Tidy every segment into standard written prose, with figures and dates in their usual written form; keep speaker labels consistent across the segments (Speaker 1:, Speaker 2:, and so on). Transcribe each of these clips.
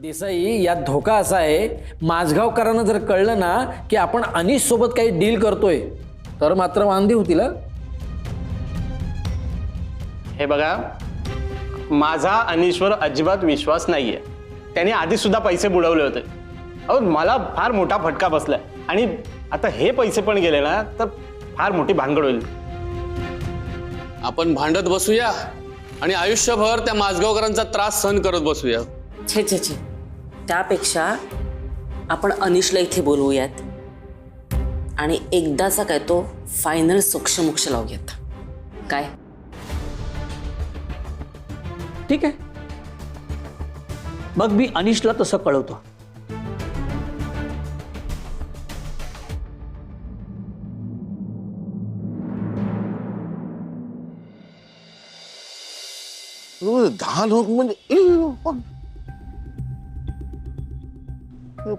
Speaker 1: देसाई, यात धोका असा आहे, माझगावकरांना जर कळलं ना की आपण अनिश सोबत काही डील करतोय तर मात्र वांदे होतील.
Speaker 2: हे बघा, माझा अनिशवर अजिबात विश्वास नाहीये. त्याने आधी सुद्धा पैसे बुडवले होते. अहो, मला फार मोठा फटका बसलाय आणि आता हे पैसे पण गेले ना तर फार मोठी भानगड होईल.
Speaker 3: आपण भांडत बसूया आणि आयुष्यभर त्या माझगावकरांचा त्रास सहन करत बसूया.
Speaker 4: छे छे छे, त्यापेक्षा आपण अनिशला इथे बोलवूयात आणि एकदाचा काय तो फायनल सोक्षमोक्ष लावूयात. काय?
Speaker 5: ठीक आहे, मग मी अनिशला तसं कळवतो.
Speaker 6: रोज 10 लोक म्हणजे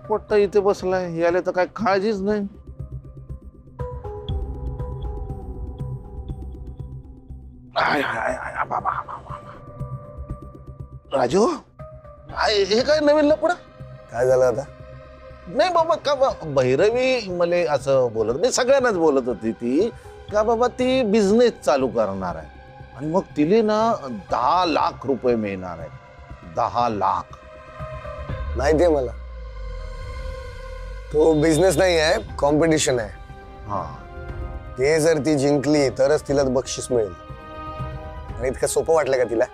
Speaker 6: पोट्टा इथे बसलाय, याला तर काय काळजीच नाही. राजू, हे काय नवीन लपडा?
Speaker 7: काय झालं आता?
Speaker 6: नाही बाबा, का भैरवी मला असं बोलत नाही, सगळ्यांनाच बोलत होती ती का बाबा ती बिझनेस चालू करणार आहे आणि मग तिले ना 10 लाख रुपये मिळणार आहे. 10 लाख.
Speaker 7: माहितीये मला, तो बिझनेस नाही आहे, कॉम्पिटिशन आहे.
Speaker 6: हा,
Speaker 7: ते जर ती जिंकली तरच तिला बक्षीस मिळेल. आणि इतकं सोपं वाटलं का तिला?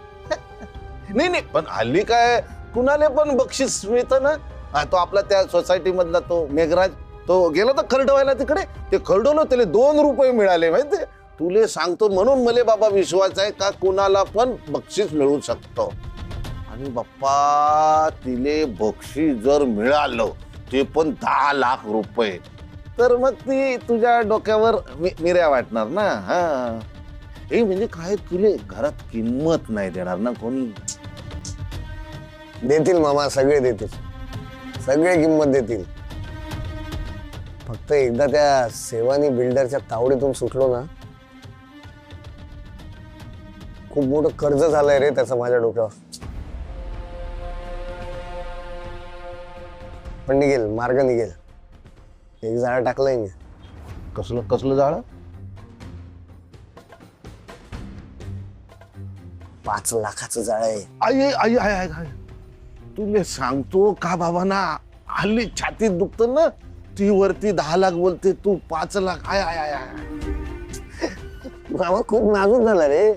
Speaker 6: नाही नाही, पण हल्ली काय कुणाला पण बक्षीस मिळतं ना. तो आपला त्या सोसायटी मधला तो मेघराज, तो गेला तर खरडवायला तिकडे, ते खरडवलं, त्याला 2 रुपये मिळाले. माहितीये, तुले सांगतो म्हणून मला बाबा विश्वास आहे का कुणाला पण बक्षीस मिळू शकतो. आणि बाप्पा, तिले बक्षीस जर मिळालं ते पण 10 लाख रुपये, तर मग ती तुझ्या डोक्यावर मिऱ्या वाटणार ना. हा, हे म्हणजे काय, तुले घरात किंमत नाही देणार ना कोणी.
Speaker 7: देतील मामा, सगळे देतील, सगळे किंमत देतील. फक्त एकदा त्या सेवानी बिल्डरच्या तावडीतून सुटलो ना, खूप मोठं कर्ज झालंय रे त्याचं माझ्या डोक्यावर. पण निघेल, मार्ग निघेल. एक जाळं टाकलंय मी.
Speaker 6: कसलं कसलं जाळ?
Speaker 7: 5 लाखाचं जाळ आहे.
Speaker 6: आई आई आई आई, तुले सांगतो का बाबा ना, हल्ली छातीत दुखतं ना, ती वरती 10 लाख बोलते, तू 5 लाख. आय आय आय.
Speaker 7: मामा खूप नाजूक झाला रे,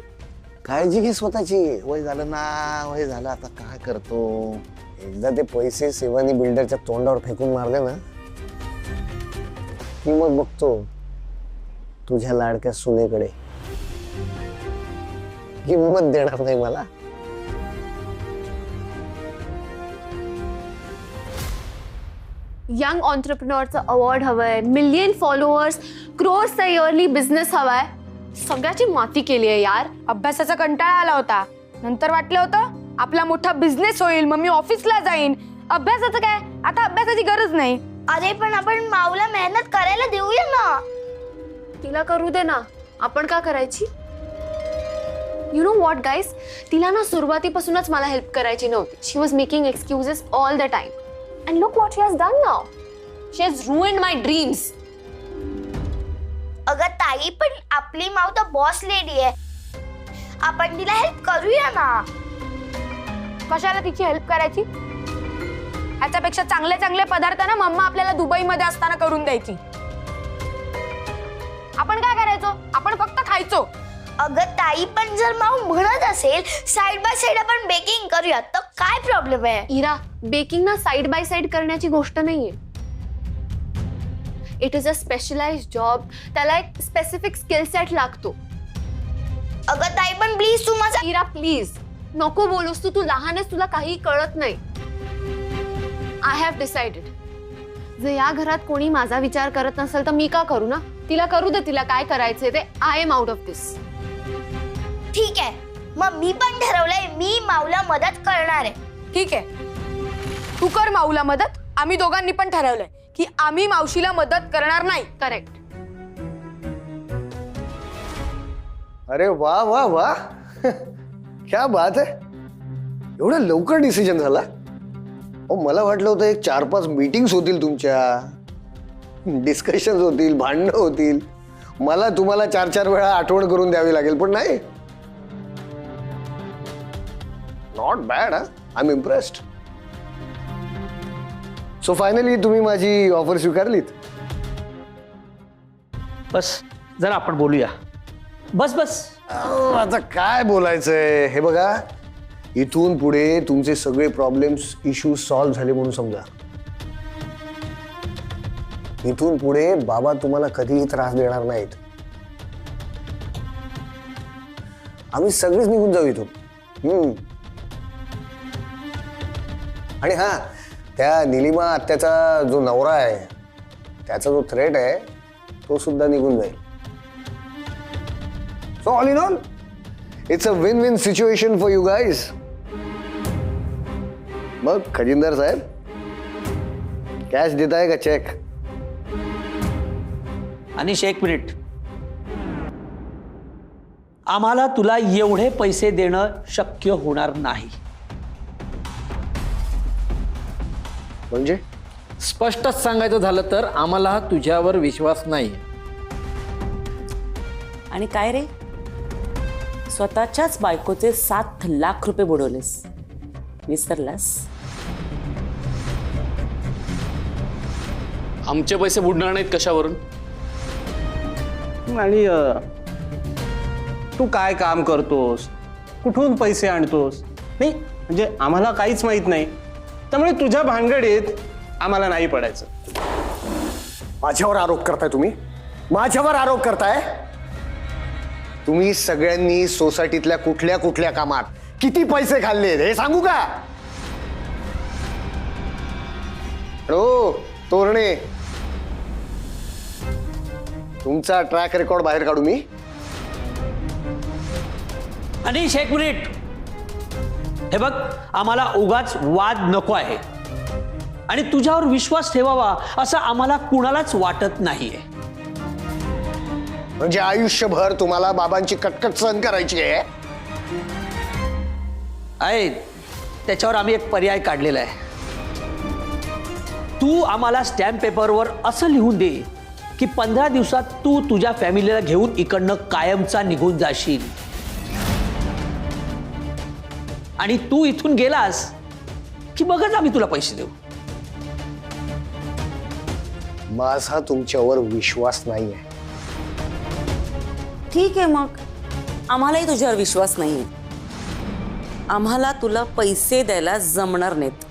Speaker 7: काळजी घे स्वतःची.
Speaker 6: वय झालं ना, वय झालं, आता काय करतो.
Speaker 7: एकदा ते पैसे सेवानी बिल्डरच्या तोंडावर फेकून मारले ना की मग बघतो तुझ्या लाडक्या सुनेकडे. किंमत देणार नाही मला.
Speaker 8: यंग ऑन्टरप्रिनरचं अवॉर्ड हवंय, मिलियन फॉलोअर्स, क्रोर्सचा इयरली बिझनेस हवाय. सगळ्याची माती केली आहे यार.
Speaker 9: अभ्यासाचा कंटाळा आला होता, नंतर वाटलं होतं आपला मोठा बिझनेस होईल, मग मी ऑफिसला जाईन. अभ्यासाचं काय, आता अभ्यासाची गरज नाही.
Speaker 10: अरे पण आपण माऊला मेहनत करायला देऊया ना.
Speaker 8: तिला करू दे ना, आपण का करायची? यू नो व्हॉट गाईज, तिला ना सुरुवातीपासूनच मला हेल्प करायची नव्हती. She was making excuses all the time. And look what she has done now. She has ruined my dreams.
Speaker 10: अगं ताई, पण आपली माऊ तर बॉस लेडी आहे, आपण तिला हेल्प करूया ना.
Speaker 9: कशाला तिची हेल्प करायची? ह्याच्यापेक्षा चांगले चांगले पदार्थ ना मम्मा आपल्याला दुबईमध्ये असताना करून द्यायची. आपण काय करायचो? आपण फक्त खायचो.
Speaker 10: अगं ताई, पण जर माऊ म्हणत असेल साइड बाय साइड आपण बेकिंग करूया, तर काय प्रॉब्लेम आहे?
Speaker 8: इरा, बेकिंग ना साइड बाय साइड करण्याची गोष्ट नाहीये. It is a specialised job. त्याला एक स्पेसिफिक स्किल सेट लागतो.
Speaker 10: अगं ताई, पण प्लीज तू माझा.
Speaker 8: इरा प्लीज नको बोलूस तू लहान आहेस, तुला काही कळत नाही. आय हॅव डिसाइडेड, जर या घरात कोणी माझा विचार करत नसेल तर मी का करू ना. तिला करू दे, तिला काय करायचंय ते. आय एम आउट ऑफ दिस.
Speaker 10: ठीक आहे, मग मी पण ठरवलंय, मी माऊला मदत करणार आहे.
Speaker 9: ठीक आहे, तू कर माऊला मदत. आम्ही दोघांनी पण ठरवलंय की आम्ही मावशीला मदत करणार नाही.
Speaker 8: करेक्ट.
Speaker 7: अरे वा वा वा, क्या बात है. एवढा लवकर डिसिजन झाला. मला वाटलं होतं एक 4-5 मीटिंग्स होतील तुमच्या, डिस्कशन होतील, भांडणं होतील, मला तुम्हाला 4-4 वेळा आठवण करून द्यावी लागेल, पण नाही. Not bad. I am impressed. So finally तुम्ही माझी ऑफर स्वीकारलीत.
Speaker 5: बस जरा आपण बोलूया. बस बस.
Speaker 7: आता काय बोलायचंय, हे बघा, इथून पुढे तुमचे सगळे प्रॉब्लेम्स, इश्यूज सॉल्व्ह झाले म्हणून समजा. इथून पुढे बाबा तुम्हाला कधीही त्रास देणार नाहीत. आम्ही सगळेच निघून जाऊ इथून. आणि हा, त्या निलिमा आत्याचा जो नवरा आहे, त्याचा जो थ्रेट आहे, तो सुद्धा निघून जाईल. So all in all it's a win win situation for you guys. मग खजिनदार साहेब, कॅश देताय का चेक?
Speaker 5: अनिश, एक मिनिट. आम्हाला तुला एवढे पैसे देणं शक्य होणार नाही.
Speaker 7: म्हणजे
Speaker 1: स्पष्टच सांगायचं झालं तर आम्हाला तुझ्यावर विश्वास नाही.
Speaker 4: आणि काय रे, स्वतःच्याच बायकोचे 7 लाख रुपये बुडवलेस, विसरलास?
Speaker 3: आमचे पैसे बुडणार नाहीत कशावरून?
Speaker 2: आणि तू काय काम करतोस, कुठून पैसे आणतोस, नाही म्हणजे आम्हाला काहीच माहित नाही. त्यामुळे तुझ्या भानगडीत आम्हाला नाही पडायचं.
Speaker 7: माझ्यावर आरोप करताय तुम्ही? माझ्यावर आरोप करताय? तुम्ही सगळ्यांनी सोसायटीतल्या कुठल्या कुठल्या कामात किती पैसे खाल्ले हे सांगू का? हो तोरणे, तुमचा ट्रॅक रेकॉर्ड बाहेर काढू मी?
Speaker 5: अनिश, एक मिनिट. हे बघ, आम्हाला उगाच वाद नको आहे आणि तुझ्यावर विश्वास ठेवावा असं आम्हाला कुणालाच वाटत नाहीये.
Speaker 7: म्हणजे आयुष्यभर तुम्हाला बाबांची कटकट सहन करायची आहे?
Speaker 5: त्याच्यावर आम्ही एक पर्याय काढलेला आहे. तू आम्हाला स्टॅम्प पेपरवर असं लिहून दे की 15 दिवसात तू तुझ्या फॅमिलीला घेऊन इकडनं कायमचा निघून जाशील. आणि तू इथून गेलास की बघच आम्ही तुला पैसे देऊ.
Speaker 7: माझा तुमच्यावर विश्वास नाही आहे.
Speaker 4: ठीक आहे, मग आम्हालाही तुझ्यावर विश्वास नाही. आम्हाला तुला पैसे द्यायला जमणार नाहीत.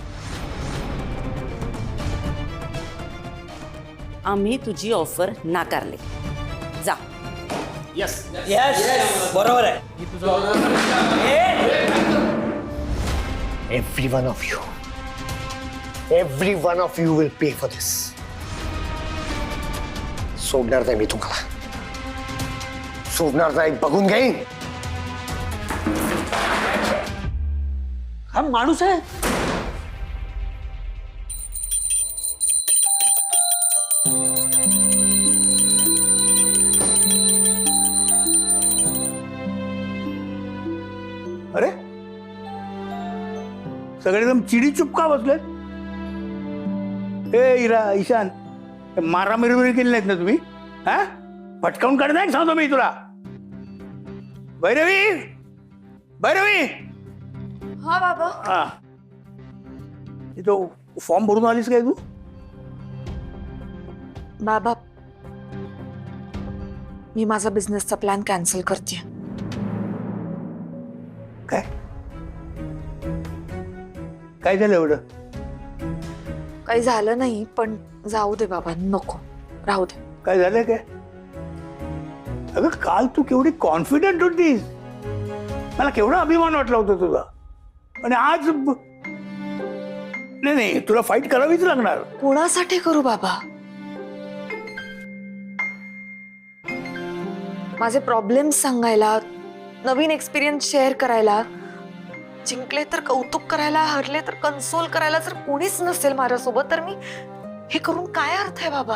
Speaker 4: आम्ही तुझी ऑफर नाकारली. जा.
Speaker 5: यस, बरोबर आहे.
Speaker 7: Every one of you will pay for this. सोडणार नाही मी तुम्हाला. सोडणार नाही, बघून घेईन.
Speaker 5: हा माणूस आहे.
Speaker 11: अरे सगळे एकदम चिडी चुपका बसलेत. ए इरा, ईशान, मारामारी केली नाहीत ना तुम्ही? हा, पटकावून काढत नाही सांगतो मी तुला. भैरवी, भैरवी.
Speaker 9: हा बाबा.
Speaker 11: हा, तो फॉर्म भरून आलीस काय तू?
Speaker 9: बाबा, मी माझा बिझनेसचा प्लॅन कॅन्सल करते.
Speaker 11: काय काय झालं एवढं?
Speaker 9: काही झालं नाही, पण जाऊ दे बाबा, नको, राहू दे.
Speaker 11: काय झालं काय? अगं काल तू केवढी कॉन्फिडंट होतीस, मला केवढा अभिमान वाटला होता तुझा, आणि आज नाही, तुला फाईट करावीच लागणार.
Speaker 9: कोणासाठी करू बाबा? माझे प्रॉब्लेम्स सांगायला, नवीन एक्सपिरियन्स शेअर करायला, जिंकले तर कौतुक करायला, हरले तर कन्सोल करायला जर कोणीच नसेल माझ्यासोबत, तर मी हे करून काय अर्थ आहे बाबा?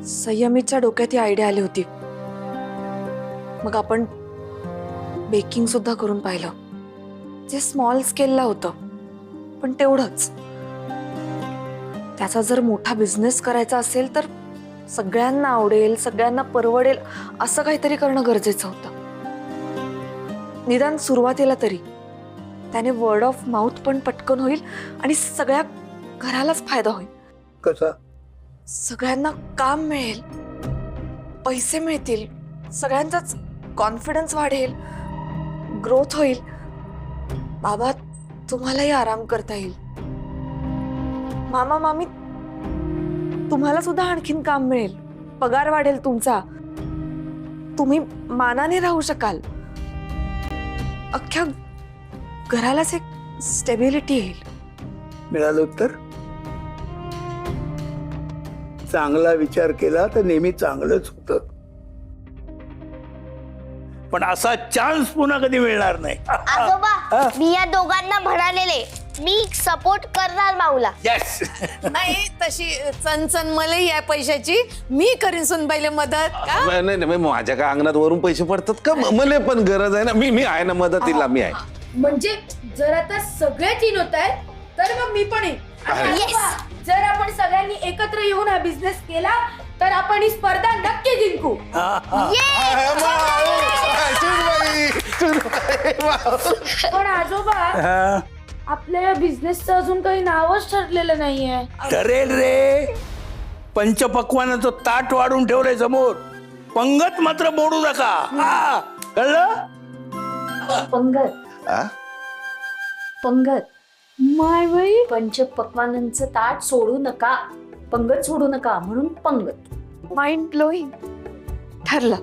Speaker 9: संयमीच्या डोक्यात ही आयडिया आली होती. मग आपण बेकिंग सुद्धा करून पाहिलं. जे स्मॉल स्केलला होतं, पण तेवढंच. त्याचा जर मोठा बिझनेस करायचा असेल तर सगळ्यांना आवडेल, सगळ्यांना परवडेल असं काहीतरी करणं गरजेचं होतं. निदान सुरुवातीला तरी त्याने वर्ड ऑफ माउथ पण पटकन होईल आणि सगळ्या घरालाच फायदा होईल.
Speaker 11: कसा?
Speaker 9: सगळ्यांना काम मिळेल, पैसे मिळतील, सगळ्यांचाच कॉन्फिडन्स वाढेल, ग्रोथ होईल. बाबा, तुम्हालाही आराम करता येईल. मामा मामी, तुम्हाला सुद्धा आणखीन काम मिळेल, पगार वाढेल तुमचा, तुम्ही मानाने राहू शकाल. अख्ख्या घरालाच एक स्टेबिलिटी येईल.
Speaker 11: मिळालं उत्तर? चांगला विचार केला तर नेहमी चांगलंच होतं, पण असा चान्स पुन्हा कधी मिळणार नाही.
Speaker 10: आजोबा, मी या दोघांना म्हणालेले मी सपोर्ट करणार माऊला.
Speaker 11: येस.
Speaker 9: नाही तशी चणचण मलाही या पैशाची, मी करीन सुनबाईला मदत.
Speaker 6: नाही नाही नाही, माझ्या काय अंगणात वरून पैसे पडतात का? मला पण गरज आहे ना, मी आहे ना मदतीला, मी आहे.
Speaker 12: म्हणजे जर आता सगळे चीन होत आहेत तर मग मी पण येईन. आणि
Speaker 10: Yes.
Speaker 12: आजोबा, जर आपण सगळ्यांनी एकत्र येऊन हा बिझनेस केला तर आपण ही स्पर्धा नक्की जिंकू. पण आजोबा, आपल्या बिझनेसचं अजून काही नावच ठरलेलं नाहीये.
Speaker 11: ठरेल रे. पंचपक्वानाचं ताट वाढून ठेवलंय समोर, पंगत मात्र मोडू नका. हा, कळलं?
Speaker 12: पंगत
Speaker 6: आ?
Speaker 12: पंगत माय बाई, पंचपक्वानांचं ताट सोडू नका, पंगत सोडू नका म्हणून पंगत.
Speaker 9: Mind blowing. ठरलं.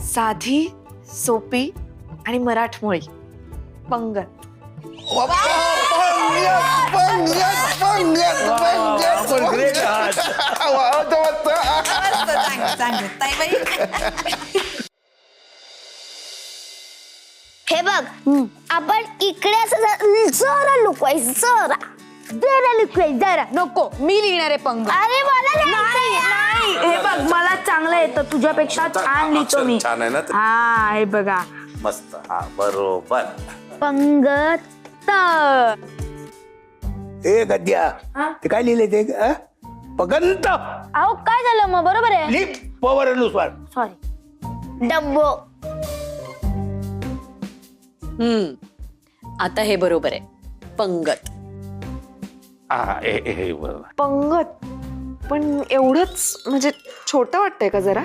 Speaker 9: साधी, सोपी आणि मराठमोळी पंगत.
Speaker 11: आपण great आहात.
Speaker 10: हे बघ, आपण इकडे असं जरा लुकवायचं, जरा लुकवायचं, जरा.
Speaker 12: नको, मी लिहिणार आहे पंगत.
Speaker 10: अरे मला
Speaker 12: नाही, हे बघ, मला चांगलं येतं, तुझ्यापेक्षा छान लिहितो मी.
Speaker 6: छान आहे ना ते?
Speaker 12: हा, हे बघा,
Speaker 6: मस्त. हा, बरोबर.
Speaker 12: पंगत.
Speaker 11: ए गद्या, ते काय लिहिले ते? पगंत.
Speaker 12: अहो, काय झालं मग? बरोबर आहे.
Speaker 11: लिप पवरानुसार.
Speaker 12: सॉरी.
Speaker 10: डब्बो.
Speaker 4: आता हे बरोबर आहे. पंगत.
Speaker 6: हा, हे बरोबर.
Speaker 9: पंगत पण एवढंच म्हणजे छोटं वाटतंय का जरा?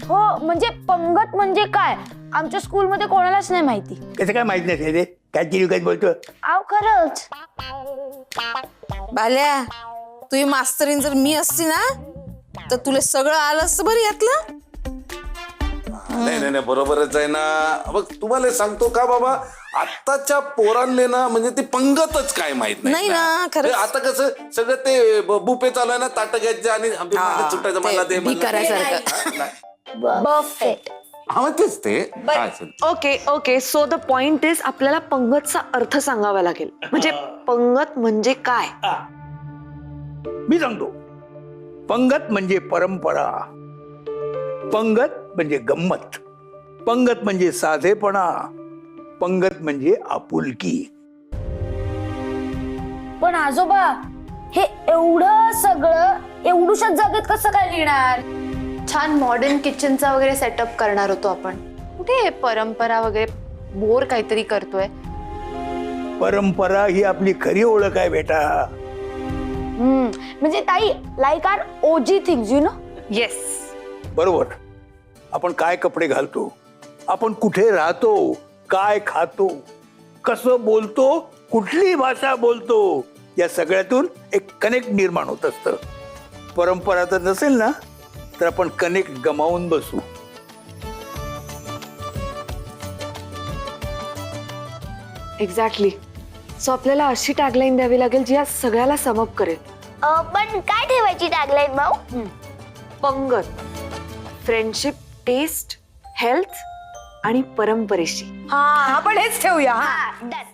Speaker 12: हो, म्हणजे पंगत म्हणजे काय आमच्या स्कूलमध्ये कोणालाच नाही माहिती.
Speaker 11: कसं काय माहित नाही ते? काय चिरकाच बोलतो?
Speaker 12: अहो, खरंच.
Speaker 9: बाल्या, तुझी मास्तरीन जर मी असती ना तर तुला सगळं आलं असतं बरं यातलं.
Speaker 6: नाही नाही नाही, बरोबरच आहे ना. बघ, तुम्हाला सांगतो का बाबा, आत्ताच्या पोरांले ना म्हणजे ती पंगतच काय माहित
Speaker 9: नाही ना, खरंच.
Speaker 6: ते आता कसं सगळं ते बुफे चालू आहे ना, ताटं घ्यायचे आणि सुटायचं मला ते
Speaker 12: बफेट.
Speaker 6: हा, तेच ते. हा, चल.
Speaker 9: Okay, so the point is आपल्याला पंगतचा अर्थ सांगावा लागेल. म्हणजे पंगत म्हणजे काय?
Speaker 11: मी सांगतो. पंगत म्हणजे परंपरा, पंगत म्हणजे गंमत, पंगत म्हणजे साधेपणा, पंगत म्हणजे आपुलकी.
Speaker 12: पण आजोबा, हे एवढं सगळं एवढूशाच जागेत कसं काय लिहिणार? छान मॉडर्न किचनचा वगैरे सेटअप करणार होतो आपण. कुठे परंपरा वगैरे बोर काहीतरी करतोय.
Speaker 11: परंपरा ही आपली खरी ओळख आहे बेटा.
Speaker 12: म्हणजे ताई, लाईक आर ओजी थिंग्स, यू नो.
Speaker 9: येस.
Speaker 11: बरोबर. आपण काय कपडे घालतो, आपण कुठे राहतो, काय खातो, कसं बोलतो, कुठली भाषा बोलतो, या सगळ्यातून एक कनेक्ट निर्माण होत असतं. परंपरा जर नसेल ना तर आपण कनेक्ट गमावून बसू.
Speaker 9: एक्झॅक्टली. सो आपल्याला अशी टॅगलाईन द्यावी लागेल जी या सगळ्याला समअप करेल.
Speaker 10: पण काय ठेवायची टॅगलाईन भाऊ?
Speaker 9: पंगत, फ्रेंडशिप, टेस्ट, हेल्थ आणि परंपरेशी.
Speaker 12: हा, आपण हेच ठेवूया.
Speaker 10: हा, डन.